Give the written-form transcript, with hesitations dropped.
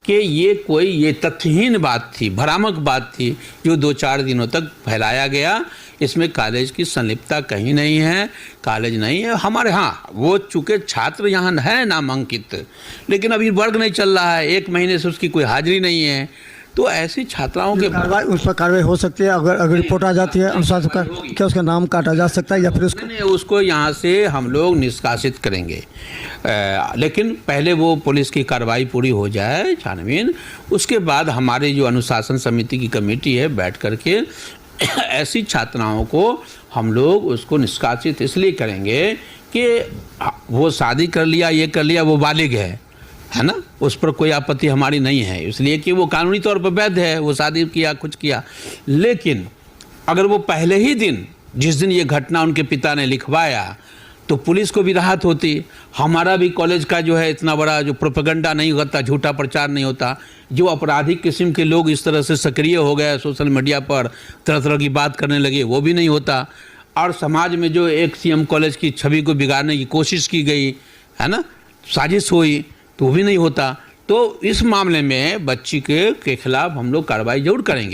कि ये तथ्यहीन बात थी, भ्रामक बात थी, जो 2-4 दिनों तक फैलाया गया। इसमें कॉलेज की संलिप्तता कहीं नहीं है, कॉलेज नहीं है हमारे। हाँ, वो चूँकि छात्र यहाँ है नामांकित, लेकिन अभी वर्ग नहीं चल रहा है, 1 महीने से उसकी कोई हाजिरी नहीं है, तो ऐसी छात्राओं के उस पर कार्रवाई हो सकती है। अगर रिपोर्ट आ जाती है अनुशासन का, क्या उसका नाम काटा जा सकता है या फिर उसको यहाँ से हम लोग निष्कासित करेंगे। लेकिन पहले वो पुलिस की कार्रवाई पूरी हो जाए, छानबीन, उसके बाद हमारी जो अनुशासन समिति की कमेटी है बैठ करके ऐसी छात्राओं को हम लोग उसको निष्कासित इसलिए करेंगे कि वो शादी कर लिया, ये कर लिया, वो बालिग है ना, उस पर कोई आपत्ति हमारी नहीं है, इसलिए कि वो कानूनी तौर पर वैध है, वो शादी किया, कुछ किया। लेकिन अगर वो पहले ही दिन, जिस दिन ये घटना उनके पिता ने लिखवाया, तो पुलिस को भी राहत होती, हमारा भी कॉलेज का जो है इतना बड़ा जो प्रोपेगेंडा नहीं होता, झूठा प्रचार नहीं होता, जो आपराधिक किस्म के लोग इस तरह से सक्रिय हो गए सोशल मीडिया पर, तरह तरह की बात करने लगे, वो भी नहीं होता। और समाज में जो एक सीएम कॉलेज की छवि को बिगाड़ने की कोशिश की गई है ना, साजिश हुई, तो वो भी नहीं होता। तो इस मामले में बच्ची के खिलाफ हम लोग कार्रवाई जरूर करेंगे।